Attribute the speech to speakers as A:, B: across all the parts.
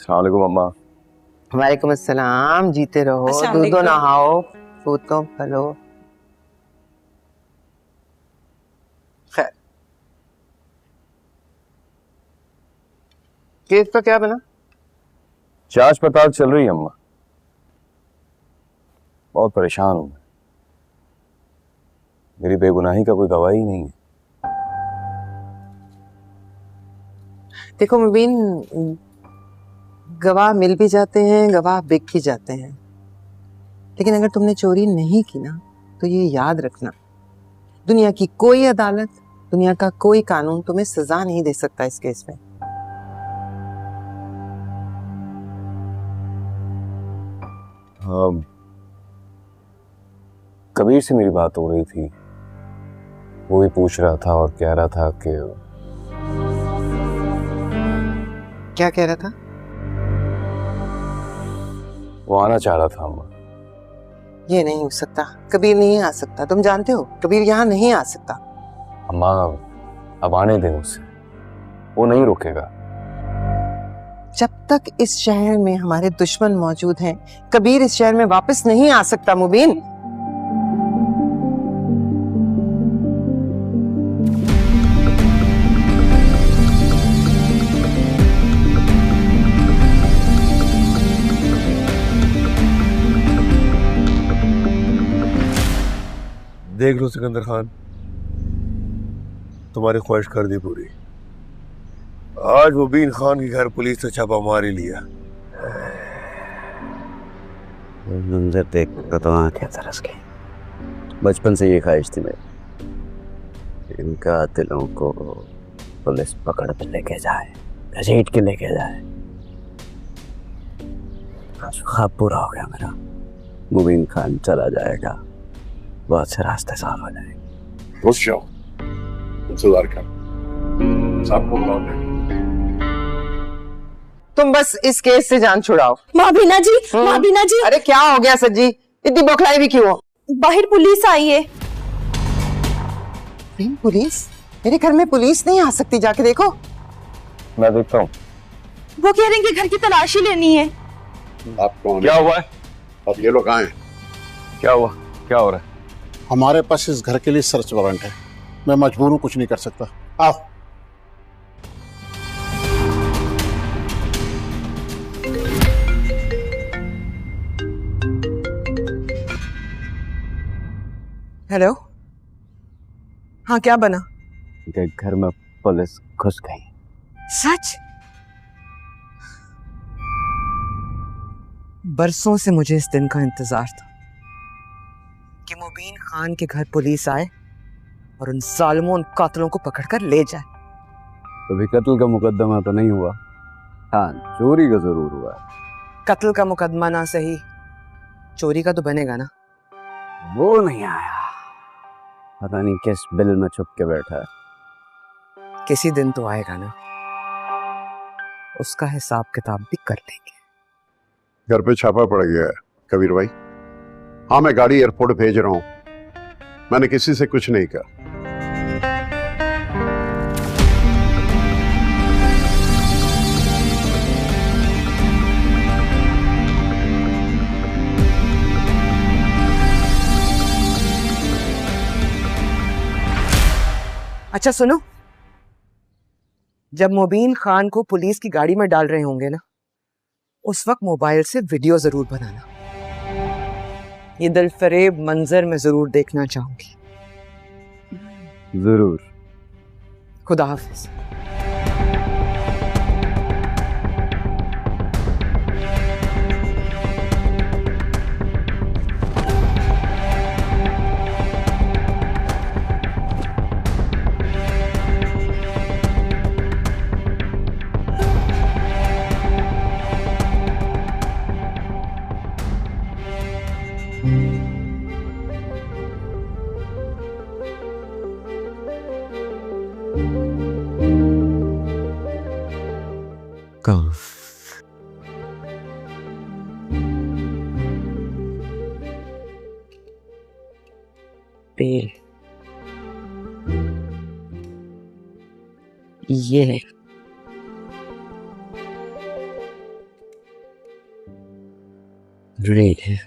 A: अस्सलाम वालेकुम अम्मा।
B: वालेकुम अस्सलाम। जीते रहो, दूधो नहाओ, फूटो फलो। खैर, केस का क्या बना?
A: जांच पड़ताल चल रही है अम्मा। बहुत परेशान हूं। मेरी बेगुनाही का कोई गवाह ही नहीं है।
B: देखो मुबीन, गवाह मिल भी जाते हैं, गवाह बिक ही जाते हैं, लेकिन अगर तुमने चोरी नहीं की ना तो ये याद रखना, दुनिया की कोई अदालत, दुनिया का कोई कानून तुम्हें सजा नहीं दे सकता इस केस में।
A: हाँ, कबीर से मेरी बात हो रही थी। वो भी पूछ रहा था और कह रहा था कि
B: क्या कह रहा था?
A: वो आना चाह रहा था अम्मा।
B: ये नहीं हो सकता, कबीर नहीं आ सकता। तुम जानते हो कबीर यहाँ नहीं आ सकता।
A: अम्मा, अब आने दें उसे, वो नहीं रुकेगा।
B: जब तक इस शहर में हमारे दुश्मन मौजूद हैं, कबीर इस शहर में वापस नहीं आ सकता मुबीन।
C: देख लो सिकंदर खान, तुम्हारी ख्वाहिश कर दी पूरी। आज मुबीन खान के घर पुलिस ने छापा मार ही लिया।
D: मंजर देख कर तो आंखें तरस गई।
A: बचपन से ये ख्वाहिश थी मेरी,
D: इन कातिलों को पुलिस पकड़ कर लेके जाए, घसीट के लेके जाए। आज ख्वाब पूरा हो गया मेरा। मुबीन खान चला जाएगा, बहुत से रास्ते साफ हो जाएंगे।
C: रुक जाओ, इंतजार कर, सबको बुलाओ।
B: तुम बस इस केस से जान छुड़ाओ।
E: माबीना जी, माबीना जी।
B: अरे क्या हो गया सज्जी, इतनी बौखलाई भी क्यों?
E: बाहर पुलिस आई है।
B: पुलिस? मेरे घर में पुलिस नहीं आ सकती, जाके देखो।
A: मैं देखता हूँ।
E: वो कह रहे हैं कि घर की तलाशी लेनी है।
C: आप कौन?
A: क्या हुआ है?
C: अब ये लोग आए।
A: क्या हुआ? क्या हो रहा है?
F: हमारे पास इस घर के लिए सर्च वारंट है। मैं मजबूर हूं, कुछ नहीं कर सकता। आओ।
B: हेलो, हाँ क्या बना?
D: के घर में पुलिस घुस गई।
B: सच? बरसों से मुझे इस दिन का इंतजार था कि मुबीन खान के घर पुलिस आए और उन जालिमों, उन कातिलों को पकड़कर ले जाए।
D: कभी कत्ल का मुकदमा तो नहीं हुआ? हाँ, चोरी का जरूर हुआ।
B: कत्ल का मुकदमा ना सही, चोरी का तो बनेगा ना।
D: वो नहीं आया, पता नहीं किस बिल में छुप के बैठा है।
B: किसी दिन तो आएगा ना, उसका हिसाब किताब भी कर लेंगे।
C: घर पे छापा पड़ गया है कबीर भाई। हाँ, मैं गाड़ी एयरपोर्ट भेज रहा हूं। मैंने किसी से कुछ नहीं कहा।
B: अच्छा सुनो, जब मुबीन खान को पुलिस की गाड़ी में डाल रहे होंगे ना, उस वक्त मोबाइल से वीडियो जरूर बनाना। ये दिलफरेब मंजर मैं जरूर देखना चाहूंगी।
D: जरूर।
B: खुदा हाफिज। पे ये
D: जुनैद है।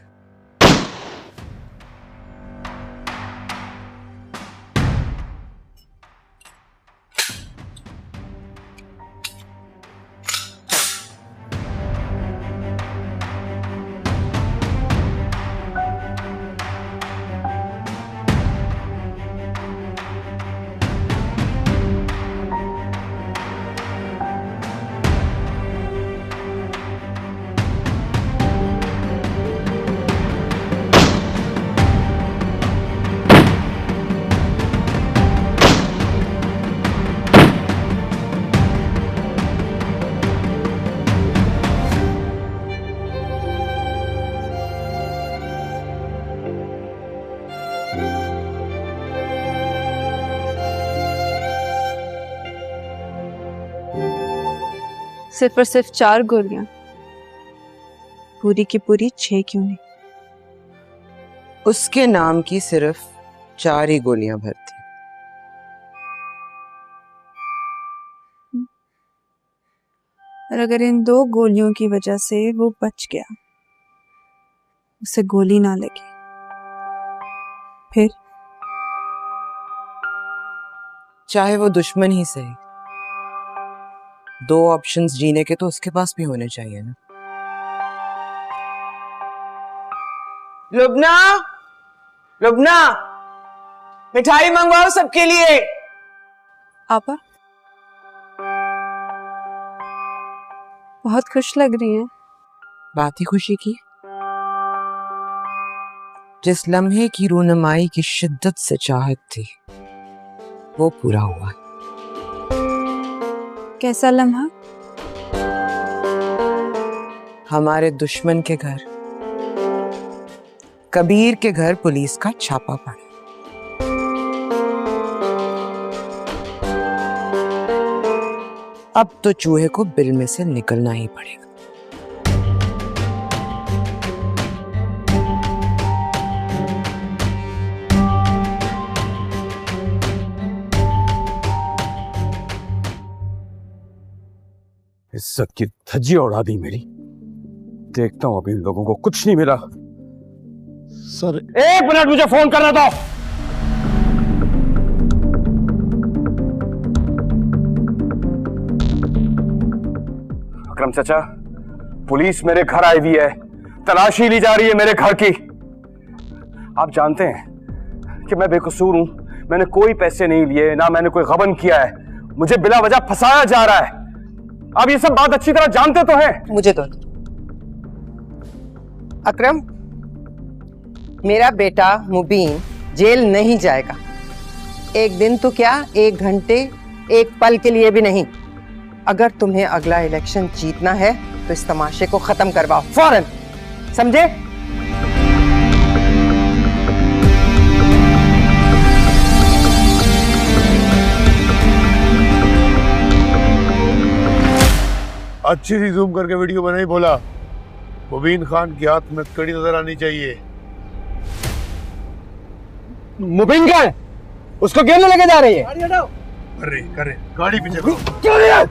E: सिर्फ और सिर्फ 4 गोलियां, पूरी की पूरी 6 क्यों नहीं?
B: उसके नाम की सिर्फ 4 ही गोलियां भरती।
E: और अगर इन 2 गोलियों की वजह से वो बच गया, उसे गोली ना लगी, फिर
B: चाहे वो दुश्मन ही सही, 2 ऑप्शंस जीने के तो उसके पास भी होने चाहिए ना। लुबना, लुबना, मिठाई मंगवाओ सबके लिए।
E: आपा बहुत खुश लग रही हैं।
B: बात ही खुशी की। जिस लम्हे की रूनमाई की शिद्दत से चाहत थी, वो पूरा हुआ।
E: कैसा लम्हा?
B: हमारे दुश्मन के घर, कबीर के घर पुलिस का छापा पड़ा। अब तो चूहे को बिल में से निकलना ही पड़ेगा।
D: इज्जत की धज्जियां उड़ा दी मेरी। देखता हूं अभी इन लोगों को कुछ नहीं मिला।
F: सर
D: 1 मिनट, मुझे फोन करना दो। अकरम चाचा, पुलिस मेरे घर आई हुई है, तलाशी ली जा रही है मेरे घर की। आप जानते हैं कि मैं बेकसूर हूं, मैंने कोई पैसे नहीं लिए, ना मैंने कोई गबन किया है, मुझे बिला वजह फंसाया जा रहा है। आप ये सब बात अच्छी तरह जानते तो हैं।
B: मुझे तो अकरम, मेरा बेटा मुबीन जेल नहीं जाएगा। 1 दिन तो क्या, 1 घंटे, 1 पल के लिए भी नहीं। अगर तुम्हें अगला इलेक्शन जीतना है तो इस तमाशे को खत्म करवाओ फौरन, समझे?
G: अच्छी सी जूम करके वीडियो बनाई, बोला मुबीन खान के हाथ में कड़ी नजर आनी चाहिए।
D: मुबीन का है, उसको क्यों नहीं लेके जा रही है?
G: करे गाड़ी पीछे करो।
D: क्यों नहीं है?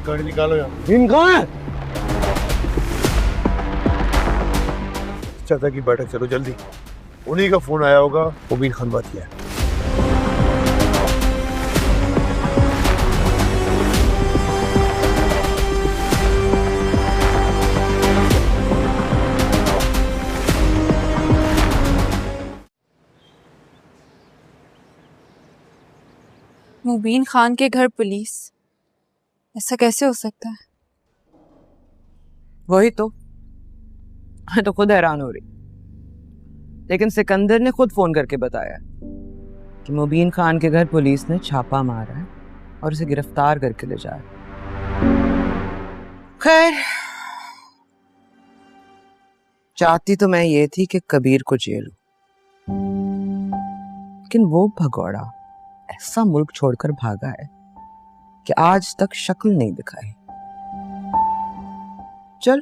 G: गाड़ी निकालो यार।
D: मुबीन कहाँ है?
G: चाचा की बैठक, चलो जल्दी। उन्हीं का फोन आया होगा, मुबीन खान बात किया।
E: मुबीन खान के घर पुलिस, ऐसा कैसे हो सकता है?
B: वही तो, मैं तो खुद हैरान हो रही। लेकिन सिकंदर ने खुद फोन करके बताया कि मुबीन खान के घर पुलिस ने छापा मारा है और उसे गिरफ्तार करके ले जा रहा है। खैर, चाहती तो मैं ये थी कि कबीर को जेल हो, लेकिन वो भगौड़ा ऐसा मुल्क छोड़कर भागा है कि आज तक शक्ल नहीं दिखाई। चल,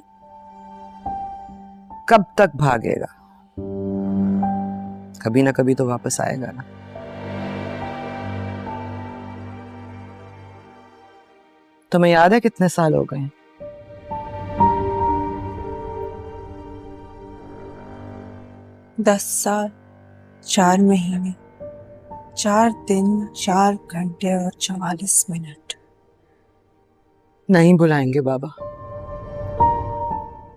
B: कब तक भागेगा? कभी ना कभी तो वापस आएगा ना। तुम्हें याद है कितने साल हो गए?
E: 10 साल, 4 महीने, 4 दिन, 4 घंटे और 44 मिनट।
B: नहीं बुलाएंगे बाबा।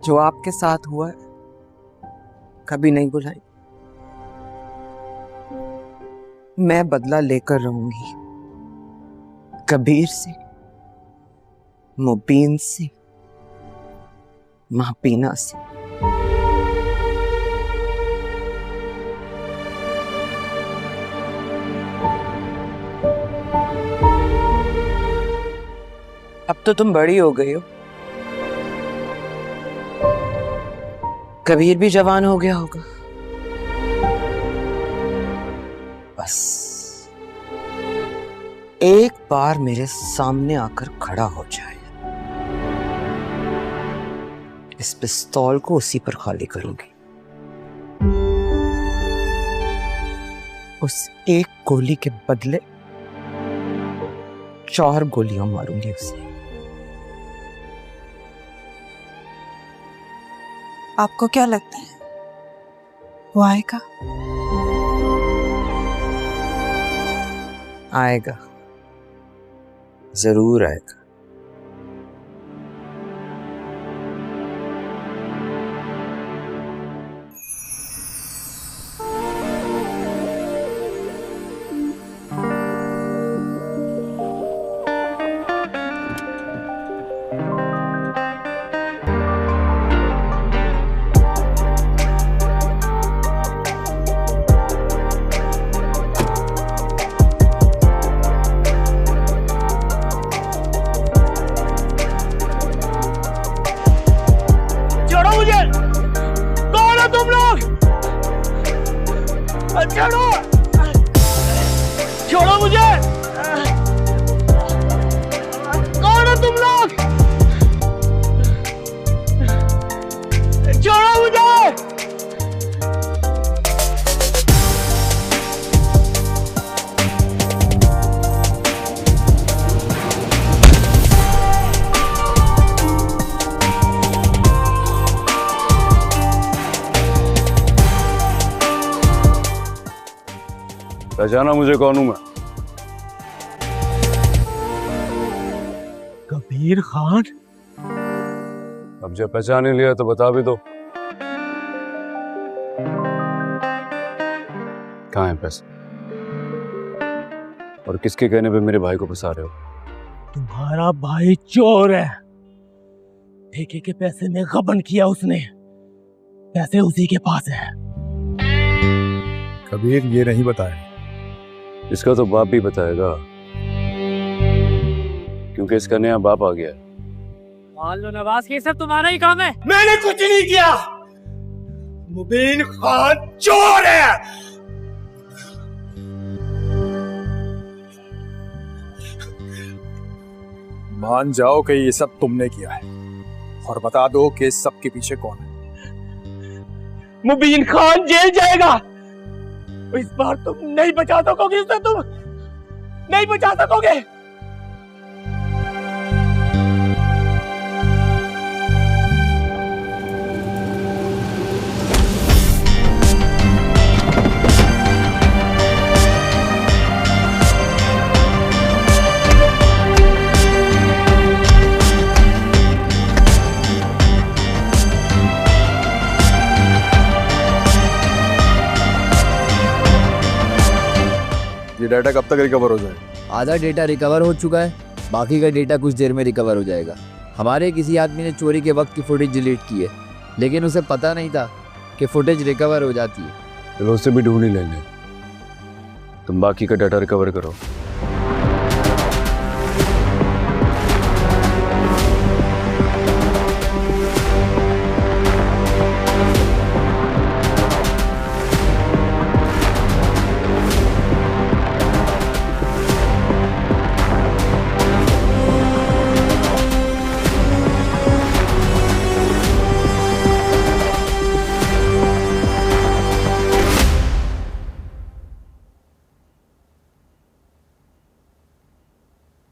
B: जो आपके साथ हुआ है कभी नहीं बुलाएंगे। मैं बदला लेकर रहूंगी, कबीर से, मुबीन से, महपीना से। अब तो तुम बड़ी हो गई हो, कबीर भी जवान हो गया होगा। बस एक बार मेरे सामने आकर खड़ा हो जाए, इस पिस्तौल को उसी पर खाली करूंगी। उस एक गोली के बदले 4 गोलियां मारूंगी उसे।
E: आपको क्या लगता है वो आएगा?
B: आएगा, जरूर आएगा।
H: छोड़ो मुझे! कौन हो तुम लोग? छोड़ो मुझे!
D: पहचाना मुझे कौन हूं मैं?
H: कबीर खान?
D: अब जब पहचान ही लिया तो बता भी दो, कहाँ है पैसे और किसके कहने पे मेरे भाई को फंसा रहे हो?
H: तुम्हारा भाई चोर है। ठेके के पैसे में गबन किया उसने, पैसे उसी के पास है।
I: कबीर ये नहीं बताया।
D: इसका तो बाप भी बताएगा, क्योंकि इसका नया बाप आ गया है।
H: मान लो नवाज के सब तुम्हारा ही काम है। मैंने कुछ नहीं किया। मुबीन खान चोर है।
I: मान जाओ कि ये सब तुमने किया है और बता दो कि इस सब के पीछे कौन है।
H: मुबीन खान जेल जाएगा। इस बार तुम नहीं बचा सकोगे उसे, तुम नहीं बचा सकोगे।
I: ये डाटा कब तक रिकवर हो जाएगा?
J: आधा डेटा रिकवर हो चुका है, बाकी का डेटा कुछ देर में रिकवर हो जाएगा। हमारे किसी आदमी ने चोरी के वक्त की फुटेज डिलीट की है, लेकिन उसे पता नहीं था कि फुटेज रिकवर हो जाती है।
D: चलो उससे भी ढूंढ ही लेंगे, तुम बाकी का डाटा रिकवर करो।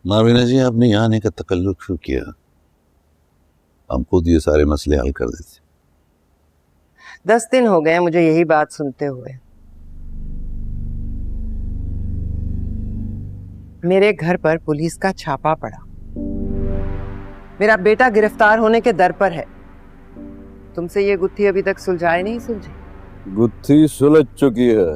K: मार्विना जी, आपने यहाँ आने का तकल्लुफ क्यों किया? हम खुद ये सारे मसले हल कर देते।
B: 10 दिन हो गए मुझे यही बात सुनते हुए। मेरे घर पर पुलिस का छापा पड़ा, मेरा बेटा गिरफ्तार होने के दर पर है। तुमसे ये गुत्थी अभी तक सुलझाई नहीं सुलझी?
A: गुत्थी सुलझ चुकी है।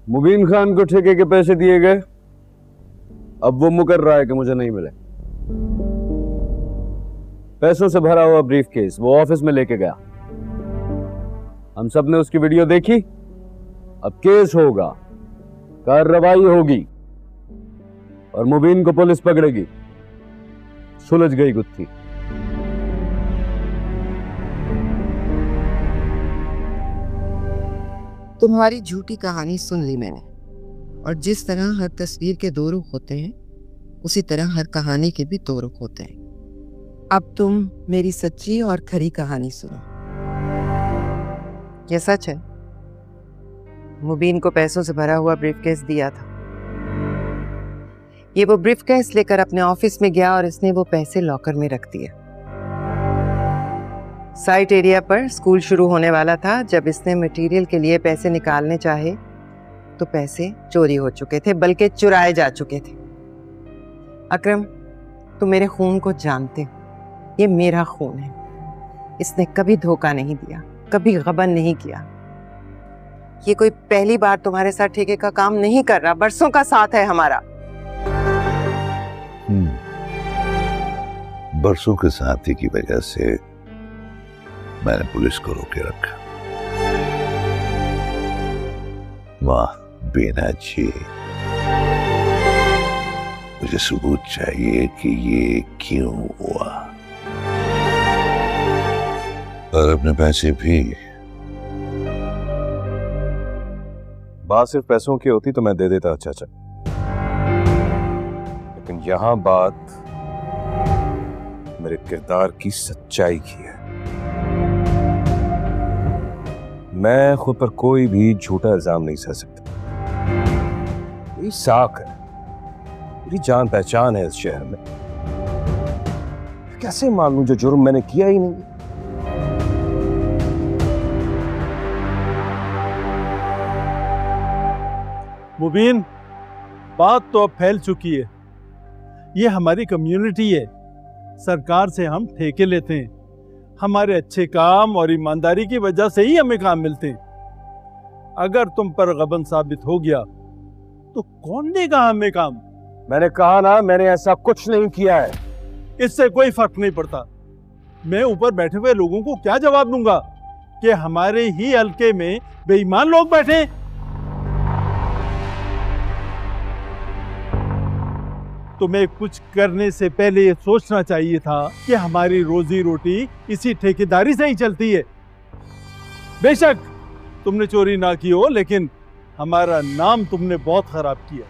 A: मुबीन खान को ठेके के पैसे दिए गए, अब वो मुकर रहा है कि मुझे नहीं मिले। पैसों से भरा हुआ ब्रीफकेस वो ऑफिस में लेके गया। हम सब ने उसकी वीडियो देखी। अब केस होगा, कार्रवाई होगी और मुबीन को पुलिस पकड़ेगी। सुलझ गई गुत्थी।
B: तुम्हारी झूठी कहानी सुन ली मैंने, और जिस तरह हर तस्वीर के 2 रुख होते हैं, उसी तरह हर कहानी के भी 2 रुख होते हैं। अब तुम मेरी सच्ची और खरी कहानी सुनो। यह सच है, मुबीन को पैसों से भरा हुआ ब्रीफकेस दिया था। ये वो ब्रीफकेस लेकर अपने ऑफिस में गया और इसने वो पैसे लॉकर में रख दिए। साइट एरिया पर स्कूल शुरू होने वाला था। जब इसने मटेरियल के लिए पैसे निकालने चाहे तो पैसे चोरी हो चुके थे, बल्कि चुराए जा चुके थे। अकरम, तुम मेरे खून को जानते हो, ये मेरा खून है। इसने कभी धोखा नहीं दिया, कभी गबन नहीं किया। ये कोई पहली बार तुम्हारे साथ ठेके का काम नहीं कर रहा, बरसों का साथ है हमारा।
K: बरसों के साथी की वजह से मैंने पुलिस को रोके रखा। वाह बीना जी, मुझे सबूत चाहिए कि ये क्यों हुआ, और अपने पैसे भी।
A: बात सिर्फ पैसों की होती तो मैं दे देता चाचा, लेकिन यहां बात मेरे किरदार की सच्चाई की है। मैं खुद पर कोई भी झूठा इल्जाम नहीं सह सकता। मेरी साख है, मेरी जान पहचान है इस शहर में। कैसे मान लूं जो जुर्म मैंने किया ही नहीं?
L: मुबीन, बात तो अब फैल चुकी है। ये हमारी कम्युनिटी है, सरकार से हम ठेके लेते हैं। हमारे अच्छे काम और ईमानदारी की वजह से ही हमें काम मिलते हैं। अगर तुम पर गबन साबित हो गया तो कौन देगा हमें काम?
D: मैंने कहा ना, मैंने ऐसा कुछ नहीं किया है।
L: इससे कोई फर्क नहीं पड़ता। मैं ऊपर बैठे हुए लोगों को क्या जवाब दूंगा कि हमारे ही हल्के में बेईमान लोग बैठे? तुम्हें कुछ करने से पहले ये सोचना चाहिए था कि हमारी रोजी रोटी इसी ठेकेदारी से ही चलती है। बेशक तुमने चोरी ना की हो, लेकिन हमारा नाम तुमने बहुत खराब किया।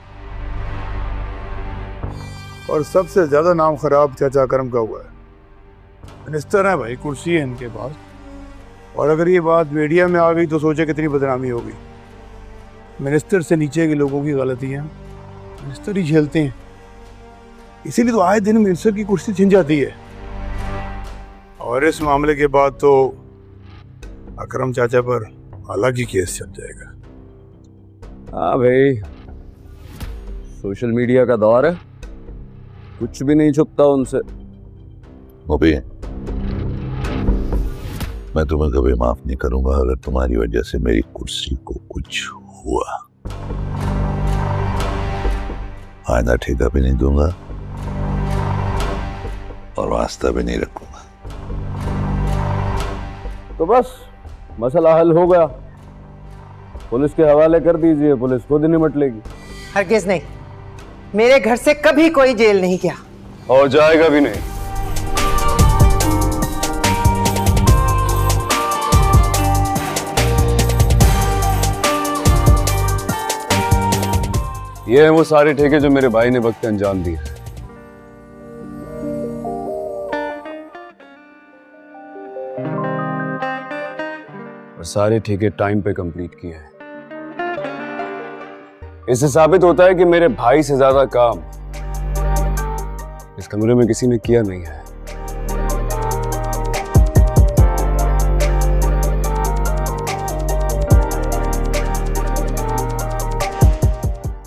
G: और सबसे ज्यादा नाम खराब चाचा करम का हुआ है। मिनिस्टर है भाई, कुर्सी है इनके पास, और अगर ये बात मीडिया में आ गई तो सोचे कितनी बदनामी होगी। मिनिस्टर से नीचे के लोगों की गलतियां मिनिस्टर ही झेलते हैं, इसीलिए तो आए दिन मिनिस्टर की कुर्सी छिन जाती है। और इस मामले के बाद तो अकरम चाचा पर अलग ही केस चल जाएगा।
A: हाँ भाई, सोशल मीडिया का दौर है, कुछ भी नहीं छुपता उनसे।
K: मुबीन, मैं तुम्हें कभी माफ नहीं करूंगा अगर तुम्हारी वजह से मेरी कुर्सी को कुछ हुआ। आइंदा ठेका भी नहीं दूंगा और वास्ता भी नहीं रखूंगा।
A: तो बस मसला हल हो गया, पुलिस के हवाले कर दीजिए, पुलिस खुद निपट लेगी।
B: हरगिज नहीं, मेरे घर से कभी कोई जेल नहीं गया
A: और जाएगा भी नहीं। ये हैं वो सारे ठेके जो मेरे भाई ने वक्त अंजाम दिए। और सारे ठेके टाइम पे कंप्लीट किए हैं। इससे साबित होता है कि मेरे भाई से ज्यादा काम इस कमरे में किसी ने किया नहीं है।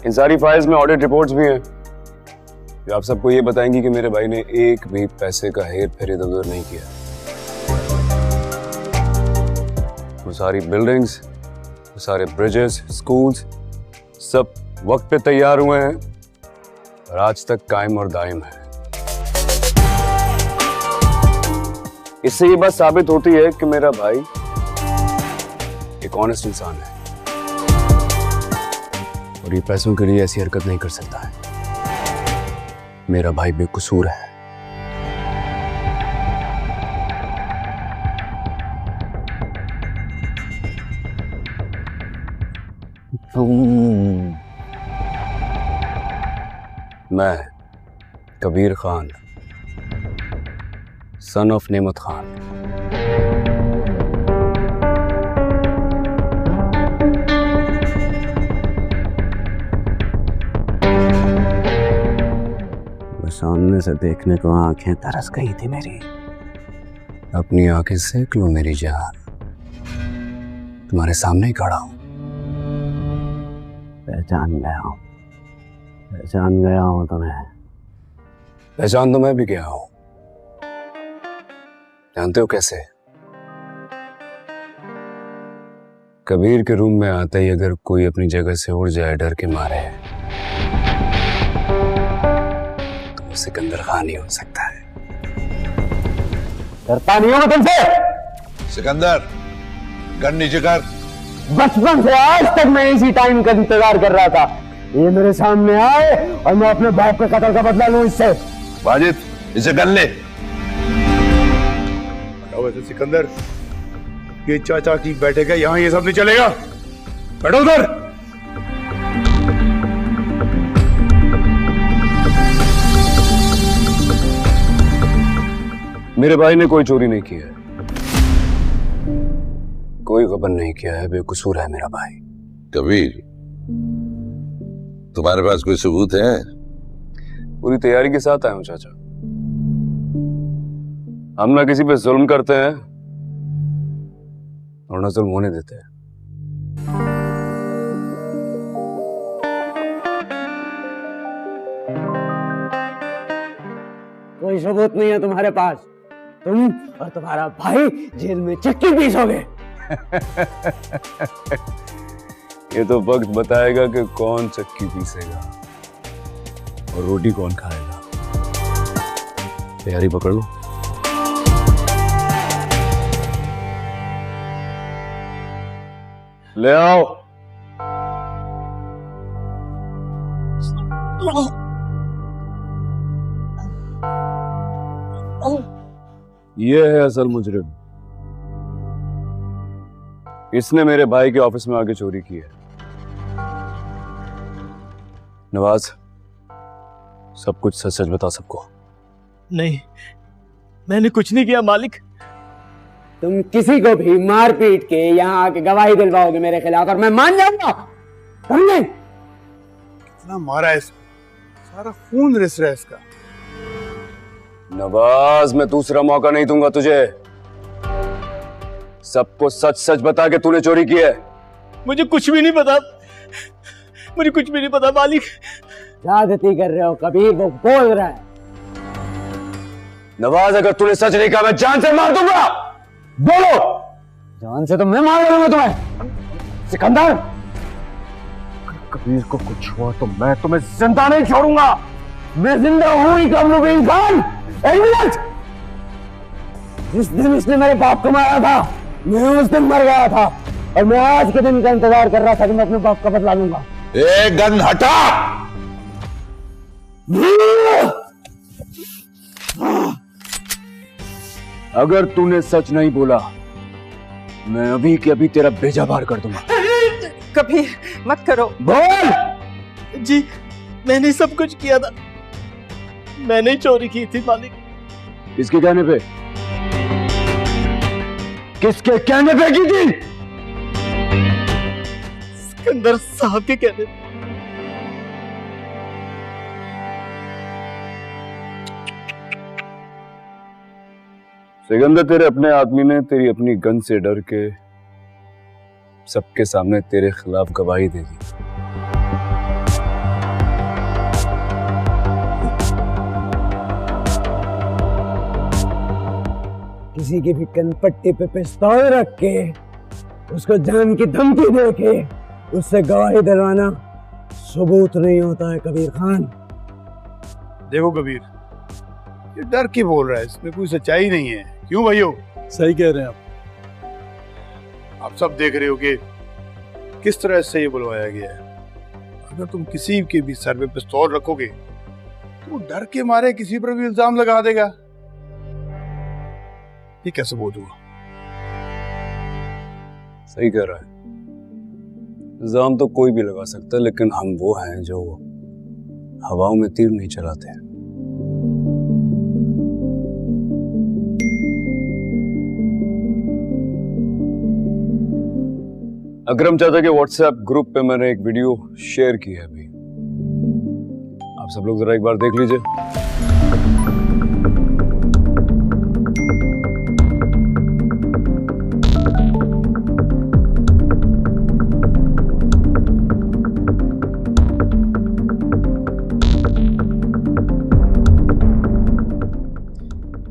A: इन सारी फाइल्स में ऑडिट रिपोर्ट्स भी हैं जो आप सबको ये बताएंगी कि मेरे भाई ने एक भी पैसे का हेर फेर इधर उधर नहीं किया। वो सारी बिल्डिंग्स, वो सारे ब्रिजेस, स्कूल्स सब वक्त पे तैयार हुए हैं और आज तक कायम और दायम है। इससे ये बात साबित होती है कि मेरा भाई एक ऑनेस्ट इंसान है और ये पैसों के लिए ऐसी हरकत नहीं कर सकता है। मेरा भाई बेकसूर है। मैं कबीर खान, सन ऑफ नेमत खान, सामने से देखने को आंखें तरस गई थी मेरी। अपनी आंखें सेक लो मेरी जान, तुम्हारे सामने ही खड़ा हूं। पहचान गया हूं तुम्हें। पहचान तो मैं भी गया हूं। जानते हो कैसे? कबीर के रूम में आते ही अगर कोई अपनी जगह से उड़ जाए डर के मारे तो सिकंदर खान ही हो सकता है। डरता नहीं हो तुमसे?
K: सिकंदर, गन नीचे कर।
A: बचपन से आज तक मैं इसी टाइम का इंतजार कर रहा था, ये मेरे सामने आए और मैं अपने बाप के कत्ल का बदला लूं इससे।
K: वाजिद, इसे गन ले।
G: वैसे सिकंदर, ये चाचा की बैठक है, यहाँ ये सब नहीं चलेगा। बैठो उधर।
A: मेरे भाई ने कोई चोरी नहीं की है, कोई गबन नहीं किया है, बेकसूर है मेरा भाई।
K: कबीर, तुम्हारे पास कोई सबूत है?
A: पूरी तैयारी के साथ आया हूं चाचा। हम ना किसी पे जुल्म करते हैं और ना जुल्म होने देते हैं।
M: कोई सबूत नहीं है तुम्हारे पास। तुम और तुम्हारा भाई जेल में चक्की पीसोगे।
A: ये तो वक्त बताएगा कि कौन चक्की पीसेगा और रोटी कौन खाएगा। तैयारी पकड़ लो। ले आओ। ये है असल मुजरिम। इसने मेरे भाई के ऑफिस में आके चोरी की है। नवाज, सब कुछ सच सच बता सबको।
H: नहीं, मैंने कुछ नहीं किया मालिक।
M: तुम किसी को भी मार पीट के यहाँ आके गवाही दिलवाओगे मेरे खिलाफ और मैं मान जाऊंगा। समझे?
G: कितना मारा है इसको, सारा खून रिस रहा है इसका।
A: नवाज, मैं दूसरा मौका नहीं दूंगा तुझे। सबको सच सच बता के तूने चोरी की है।
H: मुझे कुछ भी नहीं पता, मुझे कुछ भी नहीं पता मालिक।
M: ज्यादती कर रहे हो कबीर, वो बोल रहा है।
A: नवाज, अगर तूने सच नहीं कहा मैं जान से मार दूंगा। बोलो।
M: जान से तो मैं मार दूंगा तुम्हें।
A: सिकंदर, कबीर को कुछ हुआ तो मैं तुम्हें जिंदा नहीं छोड़ूंगा।
M: मैं जिंदा हूं ही कब मुबीन खान। एक मिनट, जिस दिन इसने मेरे बाप को मारा था मैं उस दिन मर गया था और मैं आज के दिन का इंतजार कर रहा था कि मैं अपने बाप का बदला लूंगा।
K: एक गन हटा।
A: अगर तूने सच नहीं बोला मैं अभी के अभी तेरा बेजा बार कर दूंगा।
B: कबीर, मत करो।
A: बोल।
H: जी, मैंने सब कुछ किया था, मैंने ही चोरी की थी मालिक।
A: किसके कहने पे? किसके कहने पे की थी?
H: सिकंदर साहब के कहने पे।
A: सिकंदर, तेरे अपने आदमी ने तेरी अपनी गन से डर के सबके सामने तेरे खिलाफ गवाही दे दी।
M: किसी की भी कनपट्टी पे पिस्तौल रख के उसको जान की धमकी दे के उससे गवाही दिलवाना सबूत नहीं होता है कबीर खान।
G: देखो कबीर, ये डर के बोल रहा है, इसमें कोई सच्चाई नहीं है। क्यों भाइयों?
L: सही कह रहे हैं
G: आप सब देख रहे हो कि किस तरह से ये बुलवाया गया है। अगर तुम किसी के भी सर पे पिस्तौल रखोगे तो डर के मारे किसी पर भी इल्जाम लगा देगा। ये कैसे सबूत हुआ?
A: सही कह रहा है। इल्जाम तो कोई भी लगा सकता है, लेकिन हम वो हैं जो हवाओं में तीर नहीं चलाते हैं। अकरम चाचा के व्हाट्सएप ग्रुप पे मैंने एक वीडियो शेयर की है अभी, आप सब लोग जरा एक बार देख लीजिए।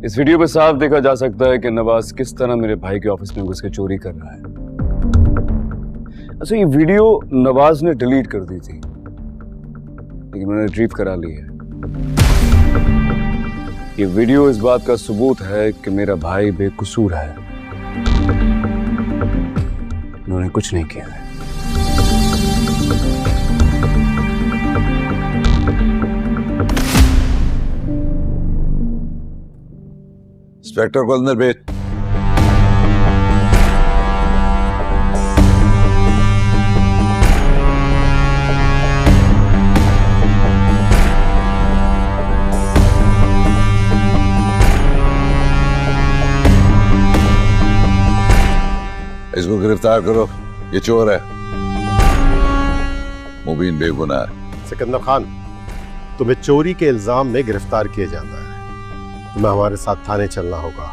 A: इस वीडियो पे साफ देखा जा सकता है कि नवाज किस तरह मेरे भाई के ऑफिस में घुस के चोरी कर रहा है। अच्छा, ये वीडियो नवाज ने डिलीट कर दी थी, लेकिन मैंने रिट्रीव करा ली है। ये वीडियो इस बात का सबूत है कि मेरा भाई बेकसूर है, उन्होंने कुछ नहीं किया है।
K: इंस्पेक्टर को अंदर भेज। इसको गिरफ्तार करो, ये चोर है। मुबीन बेगुनाह है।
N: सिकंदर खान, तुम्हें चोरी के इल्जाम में गिरफ्तार किया जाता है, तुम्हें हमारे साथ थाने चलना होगा।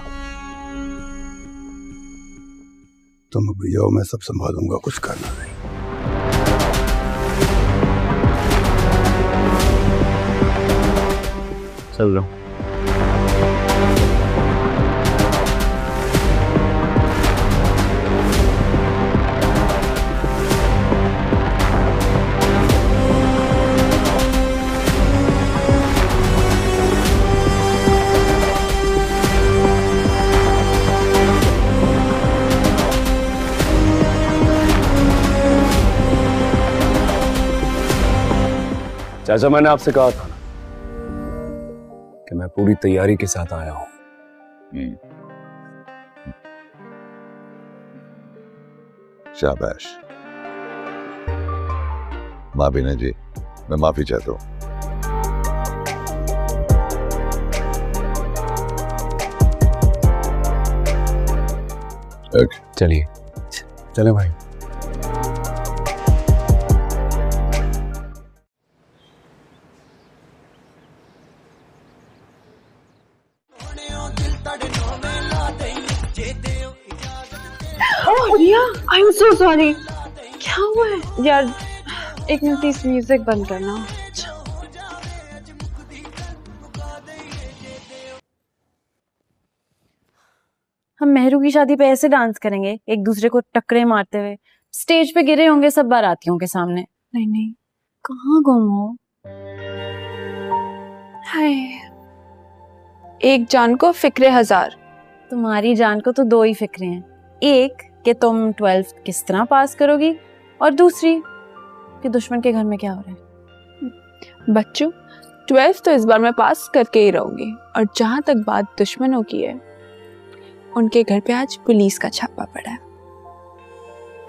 G: तुम अभी जाओ, मैं सब संभालूंगा, कुछ करना नहीं।
N: चल रहा हूं।
A: चाचा, मैंने आपसे कहा था ना कि मैं पूरी तैयारी के साथ आया हूं।
K: शाबाश। माबीना जी, मैं माफी चाहता हूं।
A: चलिए
L: चले भाई।
E: रिया, आई एम सो सॉरी। क्या हुआ है यार? एक मिनट प्लीज म्यूजिक बंद करना।
O: हम मेहरू की शादी पे ऐसे डांस करेंगे, एक दूसरे को टक्करे मारते हुए, स्टेज पे गिरे होंगे सब बारातियों के सामने।
E: नहीं नहीं, कहाँ गुम हो? हाय, एक जान को फिक्रे हजार।
O: तुम्हारी जान को तो दो ही फिक्रे हैं, एक कि तुम 12th किस तरह पास करोगी, और दूसरी कि दुश्मन के घर में क्या हो रहा है।
E: बच्चों, 12th तो इस बार मैं पास करके ही रहूंगी। और जहां तक बात दुश्मनों की है, उनके घर पे आज पुलिस का छापा पड़ा है।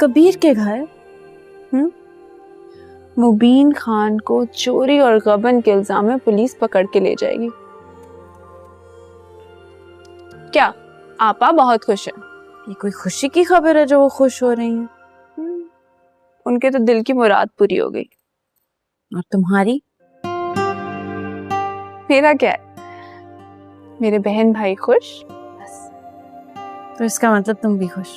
O: कबीर के घर?
E: मुबीन खान को चोरी और गबन के इल्जाम में पुलिस पकड़ के ले जाएगी। क्या आपा बहुत खुश है?
O: ये कोई खुशी की खबर है जो वो खुश हो रही हैं?
E: उनके तो दिल की मुराद पूरी हो गई।
O: और तुम्हारी?
E: मेरा क्या है, मेरे बहन भाई खुश, बस
O: तो इसका मतलब तुम भी खुश।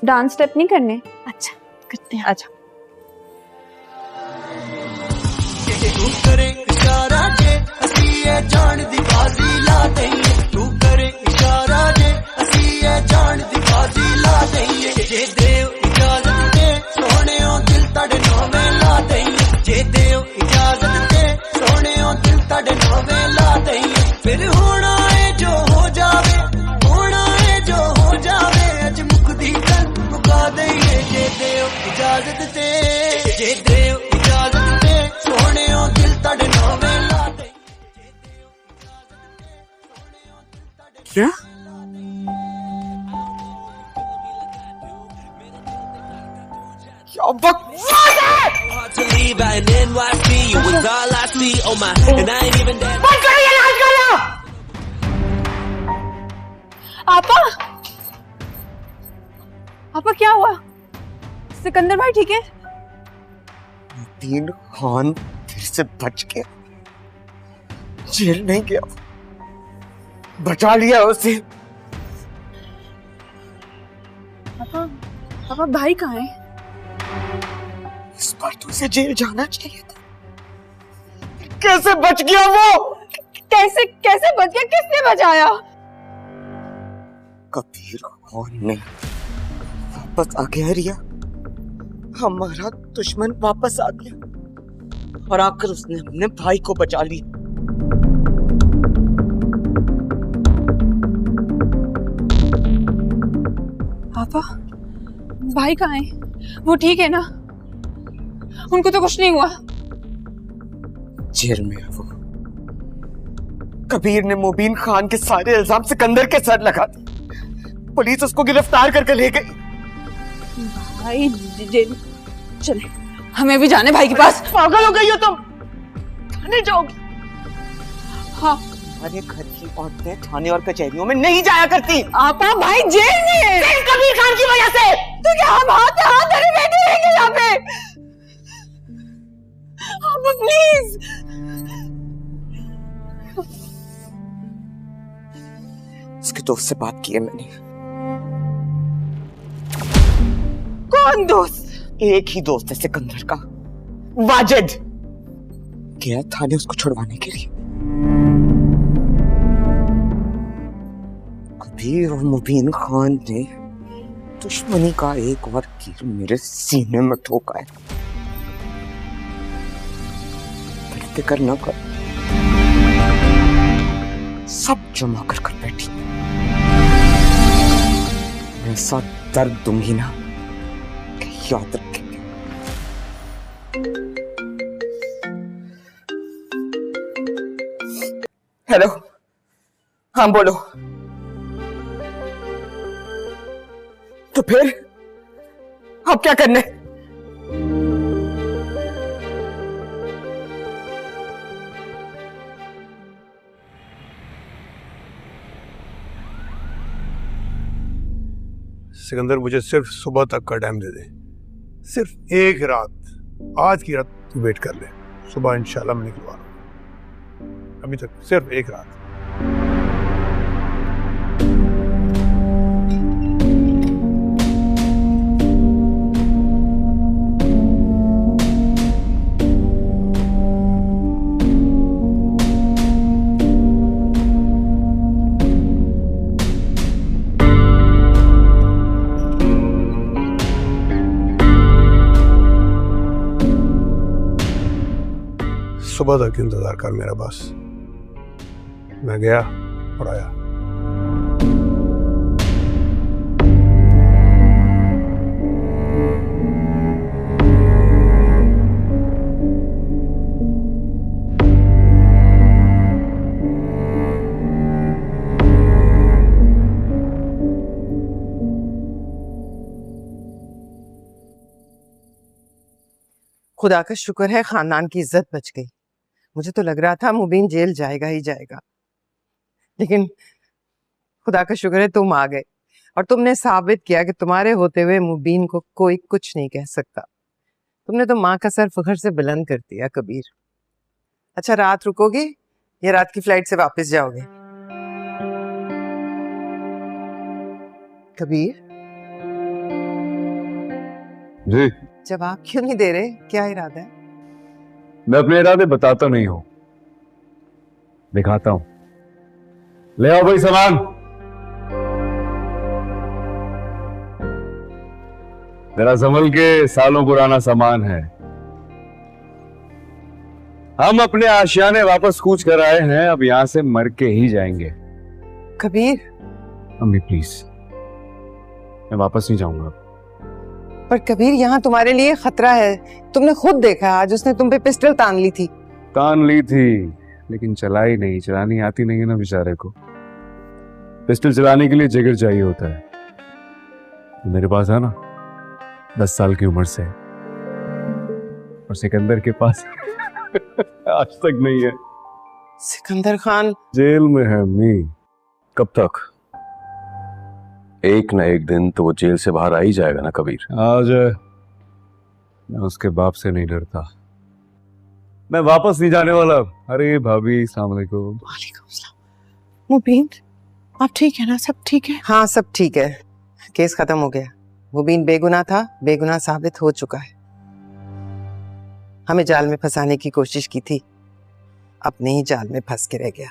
O: डांस स्टेप नहीं करने? अच्छा करते हैं। अच्छा
P: तू करे इशारा जे असी है जान दी बाजी ला दईए, तू करे इशारा जे असी है जान दी बाजी ला दईए, जे देव इजाजत दे सोहणियों दिल तड़े नोवे ला दईए, जे देव इजाजत दे सोहणियों दिल तड़े नोवे ला दईए, फिर होना है जो हो जावे, होना है जो हो जावे, अज मुकदी गल मुका दईए, जे देव इजाजत दे, जे देव इजाजत दे सोहणियों दिल तड़े नोवे ला दईए।
B: क्या? क्या बकवास है?
E: आपा, आपा क्या हुआ? सिकंदर भाई ठीक है?
B: मुबीन खान फिर से बच गया, जेल नहीं गया, बचा लिया उसे।
E: पापा भाई कहाँ है?
B: इस बार तो उसे जेल जाना चाहिए था। कैसे बच गया वो?
E: कैसे कैसे बच गया? किसने बचाया?
B: कबीर खान ने वापस आ गया रिया, हमारा दुश्मन वापस आ गया और आकर उसने अपने भाई को बचा लिया।
E: पापा भाई कहाँ है? वो ठीक है ना? उनको तो कुछ नहीं हुआ?
B: जेल में है वो। कबीर ने मुबीन खान के सारे इल्जाम सिकंदर के सर लगा दिए, पुलिस उसको गिरफ्तार करके ले गई।
E: भाई जेल चले, हमें भी जाने भाई के पास।
B: पागल हो गई हो तुम? थाने जाओगी?
E: हाँ।
B: हमारे घर की औरतें थाने और कचहरियों में नहीं जाया करती।
E: आपा भाई जेल में है
B: सिर्फ कबीर खान की वजह से।
E: तो क्या हम हाथ धरे बैठे रहेंगे यहाँ पे? आपा प्लीज।
B: उसके दोस्त से बात की है मैंने।
E: कौन दोस्त?
B: एक ही दोस्त है सिकंदर का, वाजिद। गया थाने उसको छुड़वाने के लिए। कबीर और मुबीन खान ने दुश्मनी का एक और तीर मेरे सीने में ठोका है। फिक्र न कर, सब जमा कर कर बैठी। ऐसा दर्द दूंगी ना कि याद रखेंगे। हेलो, हाँ बोलो। तो फिर अब क्या करने?
G: सिकंदर, मुझे सिर्फ सुबह तक का टाइम दे दे, सिर्फ एक रात, आज की रात तू वेट कर ले, सुबह इंशाल्लाह मैं निकलवा रहा हूं। अभी तक सिर्फ एक रात। सुबह तक इंतजार कर मेरा बस। मैं गया और आया।
B: खुदा का शुक्र है खानदान की इज्जत बच गई। मुझे तो लग रहा था मुबीन जेल जाएगा ही जाएगा, लेकिन खुदा का शुक्र है तुम आ गए और तुमने साबित किया कि तुम्हारे होते हुए मुबीन को कोई कुछ नहीं कह सकता। तुमने तो माँ का सर फख्र से बुलंद कर दिया कबीर। अच्छा रात रुकोगी या रात की फ्लाइट से वापस जाओगे? कबीर,
A: जी
B: जवाब क्यों नहीं दे रहे? क्या इरादा है?
A: मैं अपने इरादे बताता नहीं हूं, दिखाता हूं। ले आओ भाई सामान। मेरा संभल के सालों पुराना सामान है। हम अपने आशियाने वापस कूच कर आए हैं, अब यहां से मर के ही जाएंगे।
B: कबीर,
A: अम्मी प्लीज, मैं वापस नहीं जाऊंगा।
B: पर कबीर यहाँ तुम्हारे लिए खतरा है। तुमने खुद देखा, आज उसने तुम पे पिस्टल तान ली थी।
A: तान ली थी, लेकिन चलाई नहीं। चलानी आती नहीं है ना बेचारे को। पिस्टल चलाने के लिए जिगर चाहिए होता है। मेरे पास है ना 10 साल की उम्र से, और सिकंदर के पास आज तक नहीं है।
B: सिकंदर खान
A: जेल में है अम्मी।
D: कब तक? एक ना एक दिन तो वो जेल से बाहर आ ही जाएगा ना कबीर।
A: आ जाए, मैं उसके बाप से नहीं डरता। मैं वापस नहीं जाने वाला। अरे भाभी, अस्सलाम वालेकुम।
B: वालेकुम सलाम।
E: मुबीन, आप ठीक है ना? सब ठीक है?
B: हाँ, सब ठीक है। केस खत्म हो गया। मुबीन बेगुनाह था, बेगुनाह साबित हो चुका है। हमें जाल में फंसाने की कोशिश की थी, अपने ही जाल में फंस के रह गया।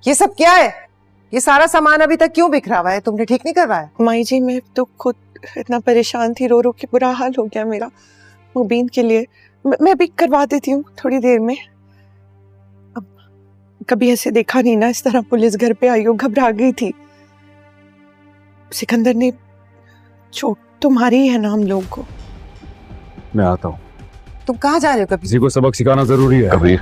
B: ये सब क्या है? ये सारा सामान अभी तक क्यों बिखरा हुआ है? तुमने ठीक नहीं करवाया?
E: माई जी, मैं तो खुद इतना परेशान थी, रो रो के बुरा हाल हो गया मेरा मुबीन के लिए। मैं भी करवा देती हूँ थोड़ी देर में। अब कभी ऐसे देखा नहीं ना, इस तरह पुलिस घर पे आई हो, घबरा गई थी। सिकंदर ने चोट तो मारी है ना हम लोग को।
A: मैं आता हूँ।
B: तुम कहाँ जा रहे हो? कबीर,
A: किसी को सबक सिखाना जरूरी है।
D: कबीर,